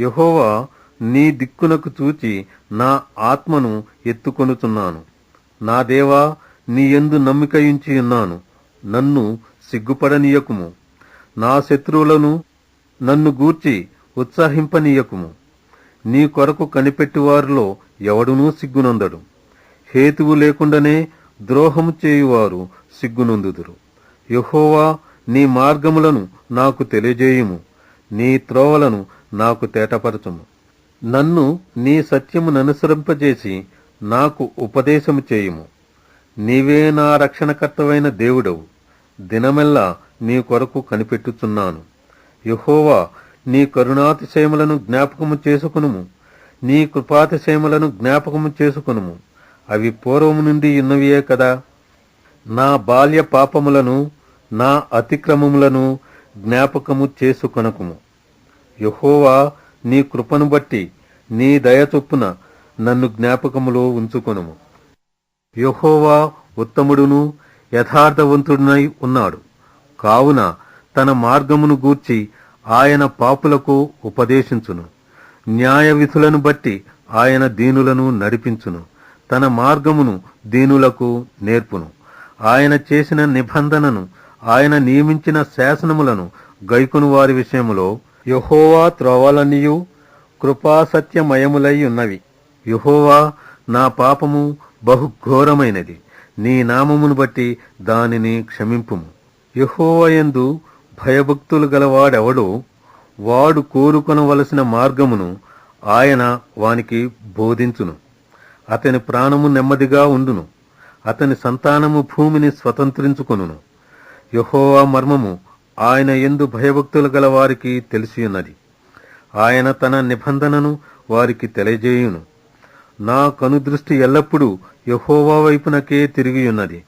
యెహోవా, నీ దిక్కునకు చూచి నా ఆత్మను ఎత్తుకొనుచున్నాను. నా దేవా, నీ యందు నమ్మికయుంచి ఉన్నాను. నన్ను సిగ్గుపడనీయకుము. నా శత్రువులను నన్ను గూర్చి ఉత్సాహింపనీయకుము. నీ కొరకు కనిపెట్టువారిలో ఎవడునూ సిగ్గునందడు. హేతువు లేకుండానే ద్రోహము చేయువారు సిగ్గునందుదురు. యెహోవా, నీ మార్గములను నాకు తెలియజేయుము. నీ త్రోవలను నాకు తేటపరచుము. నన్ను నీ సత్యముననుసరింపజేసి నాకు ఉపదేశము చేయుము. నీవే నా రక్షణకర్తవైన దేవుడవు. దినమెల్లా నీ కొరకు కనిపెట్టుచున్నాను. యెహోవా, నీ కరుణాతిశయములను జ్ఞాపకము చేసుకునుము. నీ కృపాతిశయములను జ్ఞాపకము చేసుకునుము. అవి పూర్వము నుండి ఉన్నవియే కదా. నా బాల్య పాపములను, నా అతిక్రమములను జ్ఞాపకము చేసుకొనకుము. యెహోవా, నీ కృపను బట్టి నీ దయ చొప్పున నన్ను జ్ఞాపకములో ఉంచుకొనుము. యెహోవా ఉత్తముడును యథార్థవంతుడునై ఉన్నాడు. కావున తన మార్గమును గూర్చి ఆయన పాపులకు ఉపదేశించును. న్యాయ విధులను బట్టి ఆయన దీనులను నడిపించును. తన మార్గమును దీనులకు నేర్పును. ఆయన చేసిన నిబంధనను, ఆయన నియమించిన శాసనములను గైకొను వారి విషయములో యెహోవా త్రోవలన్నీయు కృపాసత్యమయములై ఉన్నవి. యెహోవా, నా పాపము బహుఘోరమైనది. నీ నామమును బట్టి దానిని క్షమింపుము. యెహోవా యందు భయభక్తులు గలవాడెవడో వాడు కోరుకొనవలసిన మార్గమును ఆయన వానికి బోధించును. అతని ప్రాణము నెమ్మదిగా ఉండును. అతని సంతానము భూమిని స్వతంత్రించుకొనును. యెహోవా మర్మము ఆయన యందు భయభక్తులు గల వారికి తెలిసియున్నది. ఆయన తన నిబంధనను వారికి తెలియజేయును. నా కనుదృష్టి ఎల్లప్పుడూ యెహోవా వైపునకే తిరిగియున్నది.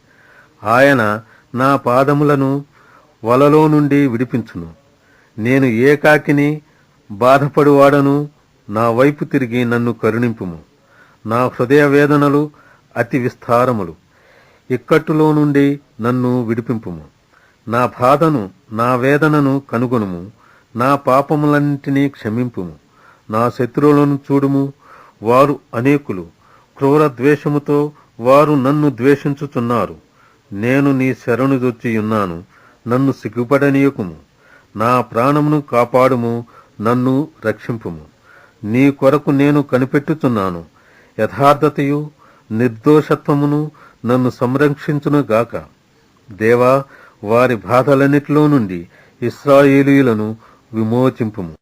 ఆయన నా పాదములను వలలో నుండి విడిపించును. నేను ఏకాకిని బాధపడువాడను. నా వైపు తిరిగి నన్ను కరుణింపుము. నా హృదయ వేదనలు అతి విస్తారములు. ఇక్కట్టులో నుండి నన్ను విడిపింపుము. నా బాధను, నా వేదనను కనుగొనుము. నా పాపములన్నింటినీ క్షమింపుము. నా శత్రువులను చూడుము. వారు అనేకులు. క్రూర ద్వేషముతో వారు నన్ను ద్వేషించుచున్నారు. నేను నీ శరణుజొచ్చియున్నాను. నన్ను సిగ్గుపడనీయకుము. నా ప్రాణమును కాపాడుము. నన్ను రక్షింపుము. నీ కొరకు నేను కనిపెట్టుచున్నాను. యథార్థతయు నిర్దోషత్వమును నన్ను సంరక్షించునుగాక. దేవా, వారి బాధలన్నిటిలో నుండి ఇశ్రాయేలీయులను విమోచింపుము.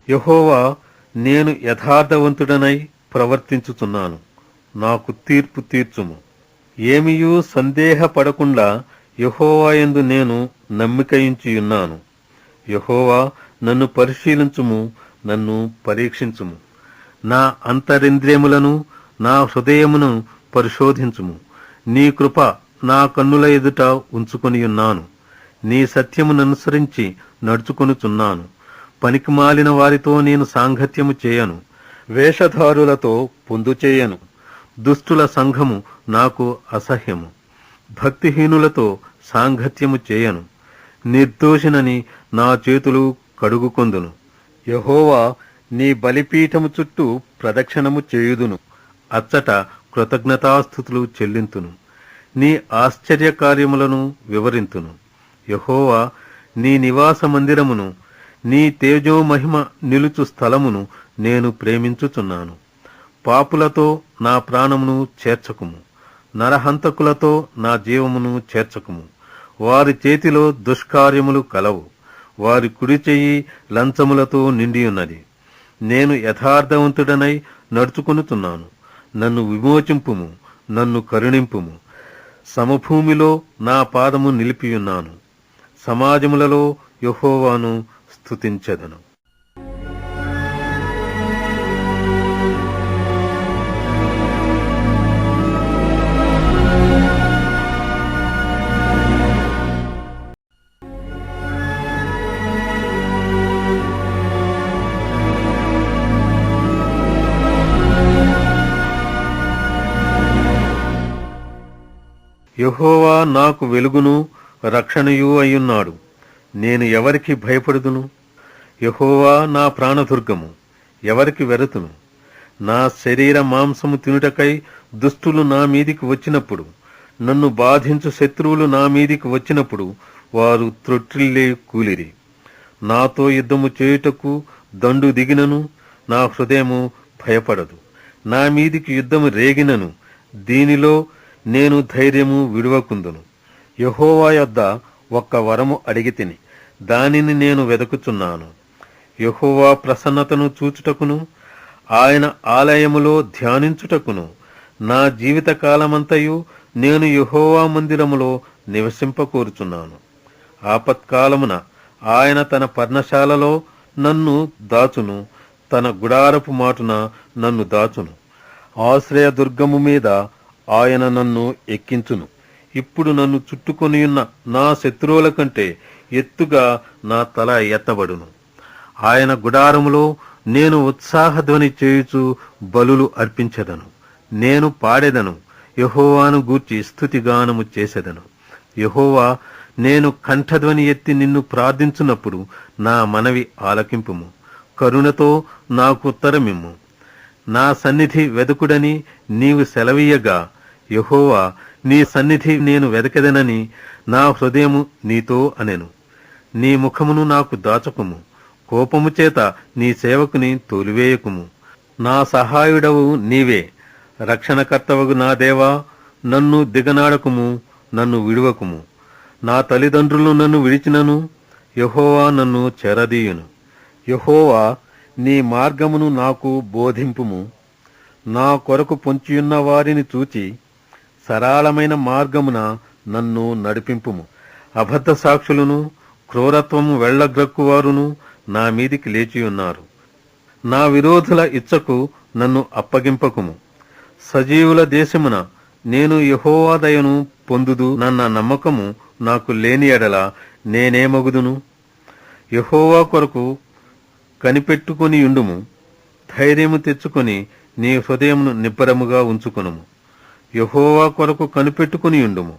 యెహోవా, నేను యథార్థవంతుడనై ప్రవర్తించుచున్నాను. నాకు తీర్పు తీర్చుము. ఏమియూ సందేహపడకుండా యెహోవా యందు నేను నమ్మికయుంచియున్నాను. యెహోవా, నన్ను పరిశీలించుము. నన్ను పరీక్షించుము. నా అంతరింద్రియములను, నా హృదయమును పరిశోధించుము. నీ కృప నా కన్నుల ఎదుట ఉంచుకొనియున్నాను. నీ సత్యముననుసరించి నడుచుకొనుచున్నాను. పనికిమాలిన వారితో నేను సాంగత్యము చేయను. వేషధారులతో పొందు చేయను. దుష్టుల సంఘము నాకు అసహ్యము. భక్తిహీనులతో సాంగత్యము చేయను. నిర్దోషినని నా చేతులు కడుగుకొందును. యెహోవా, నీ బలిపీఠము చుట్టూ ప్రదక్షిణము చేయుదును. అచ్చట కృతజ్ఞతాస్థుతులు చెల్లింతును. నీ ఆశ్చర్య కార్యములను వివరింతును. యెహోవా, నీ నివాస మందిరమును, నీ తేజోమహిమ నిలుచు స్థలమును నేను ప్రేమించుచున్నాను. పాపులతో నా ప్రాణమును చేర్చకుము. నరహంతకులతో నా జీవమును చేర్చకుము. వారి చేతిలో దుష్కార్యములు కలవు. వారి కుడి చెయ్యి లంచములతో నిండియున్నది. నేను యథార్థవంతుడనై నడుచుకొనుచున్నాను. నన్ను విమోచింపుము. నన్ను కరుణింపుము. సమభూమిలో నా పాదము నిలిపియున్నాను. సమాజములలో యెహోవాను స్తుతించెదను. యెహోవా నాకు వెలుగును రక్షణయు అయ్యున్నాడు. నేను ఎవరికి భయపడుదును? యెహోవా నా ప్రాణదుర్గము, ఎవరికి వెరతును? నా శరీర మాంసము తినుటకై దుష్టులు నా మీదికి వచ్చినప్పుడు, నన్ను బాధించు శత్రువులు నా మీదికి వచ్చినప్పుడు వారు త్రొట్టిల్లే కూలిరి. నాతో యుద్ధము చేయుటకు దండు దిగినను నా హృదయము భయపడదు. నా మీదికి యుద్ధము రేగినను దీనిలో నేను ధైర్యము విడువకుందును. యెహోవా యొద్ద ఒక్క వరము అడిగితిని, దానిని నేను వెదకుచున్నాను. యెహోవా ప్రసన్నతను చూచుటకును ఆయన ఆలయములో ధ్యానించుటకును నా జీవితకాలమంతయు నేను యెహోవా మందిరములో నివసింపకోరుచున్నాను. ఆపత్కాలమున ఆయన తన పర్ణశాలలో నన్ను దాచును, తన గుడారపు మాటున నన్ను దాచును. ఆశ్రయ దుర్గము మీద ఆయన నన్ను ఎక్కించును. ఇప్పుడు నన్ను చుట్టుకొనియున్న నా శత్రువుల కంటే ఎత్తుగా నా తల ఎత్తబడును. ఆయన గుడారములో నేను ఉత్సాహధ్వని చేయుచు బలులు అర్పించెదను. నేను పాడెదను, యెహోవాను గూర్చి స్తుతిగానము చేసెదను. యెహోవా, నేను కంఠధ్వని ఎత్తి నిన్ను ప్రార్థించున్నప్పుడు నా మనవి ఆలకింపుము. కరుణతో నాకు ఉత్తరమిమ్ము. నా సన్నిధి వెదకుడని నీవు సెలవీయగా, యెహోవా, నీ సన్నిధి నేను వెదకెదనని నా హృదయము నీతో అనెను. నీ ముఖమును నాకు దాచకుము, కోపము చేత నీ సేవకుని తోలివేయకుము. నా సహాయుడవు నీవే, రక్షణకర్తవగు నా దేవా, నన్ను దిగనాడకుము, నన్ను విడువకుము. నా తల్లిదండ్రులు నన్ను విడిచినను యెహోవా నన్ను చెరదీయును. యెహోవా, నీ మార్గమును నాకు బోధింపుము. నా కొరకు పొంచియున్న వారిని చూచి సరళమైన మార్గమున నన్ను నడిపింపుము. అబద్ధ సాక్షులను క్రూరత్వము వెళ్లగ్రక్కువారును నా మీదికి లేచియున్నారు. నా విరోధుల ఇచ్చకు నన్ను అప్పగింపకుము. సజీవుల దేశమున నేను యెహోవా దయను పొందుదు నన్న నమ్మకము నాకు లేని ఎడల నేనేమగుదును? యెహోవా కొరకు కనిపెట్టుకుని యుండుము. ధైర్యము తెచ్చుకొని నీ హృదయమును నిబ్బరముగా ఉంచుకొనుము. యెహోవా కొరకు కనిపెట్టుకుని యుండుము.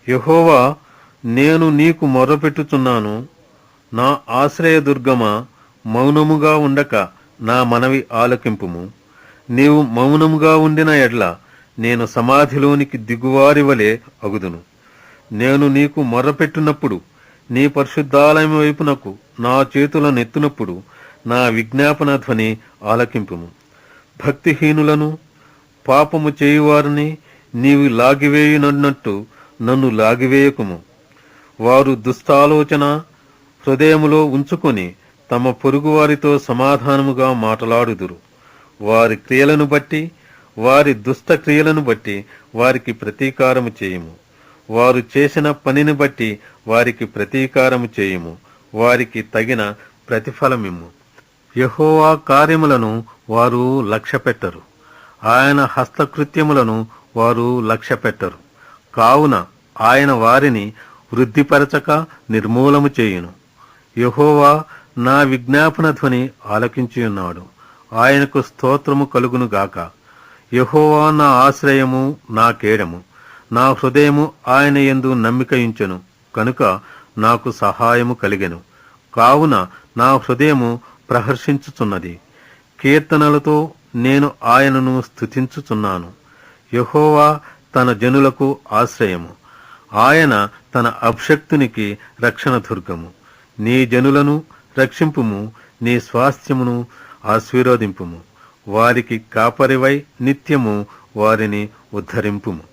యెహోవా, నేను నీకు మొర్రపెట్టుచున్నాను. నా ఆశ్రయదుర్గమా, మౌనముగా ఉండక నా మనవి ఆలకింపుము. నీవు మౌనముగా ఉండిన ఎడ్ల నేను సమాధిలోనికి దిగువారి వలె అగుదును. నేను నీకు మొర్రపెట్టునప్పుడు, నీ పరిశుద్ధాలయం వైపునకు నా చేతులనెత్తునప్పుడు నా విజ్ఞాపన ధ్వని ఆలకింపుము. భక్తిహీనులను పాపము చేయువారిని నీవు లాగివేయునన్నట్టు నన్ను లాగివేయకుము. వారు దుష్టాలోచన హృదయములో ఉంచుకొని తమ పొరుగువారితో సమాధానముగా మాటలాడుదురు. వారి క్రియలను బట్టి, వారి దుష్ట క్రియలను బట్టి వారికి ప్రతీకారము చేయుము. వారు చేసిన పనిని బట్టి వారికి ప్రతీకారము చేయుము. వారికి తగిన ప్రతిఫలమిమ్ము. యెహోవా కార్యములను వారు లక్ష్యపెట్టరు, ఆయన హస్తకృత్యములను వారు లక్ష్యపెట్టరు. కావున ఆయన వారిని వృద్ధిపరచక నిర్మూలము చేయును. యెహోవా నా విజ్ఞాపన ధ్వని ఆలకించియున్నాడు. ఆయనకు స్తోత్రము కలుగును గాక. యెహోవా నా ఆశ్రయము, నా కేడము. నా హృదయము ఆయన యందు నమ్మికయుంచెను కనుక నాకు సహాయము కలిగెను. కావున నా హృదయము ప్రహర్షించుచున్నది. కీర్తనలతో నేను ఆయనను స్తుతించుచున్నాను. యెహోవా తన జనులకు ఆశ్రయము, ఆయన తన అభిషక్తునికి రక్షణ దుర్గము. నీ జనులను రక్షింపుము, నీ స్వాస్థ్యమును ఆశీర్వదింపుము. వారికి కాపరివై నిత్యము వారిని ఉద్ధరింపుము.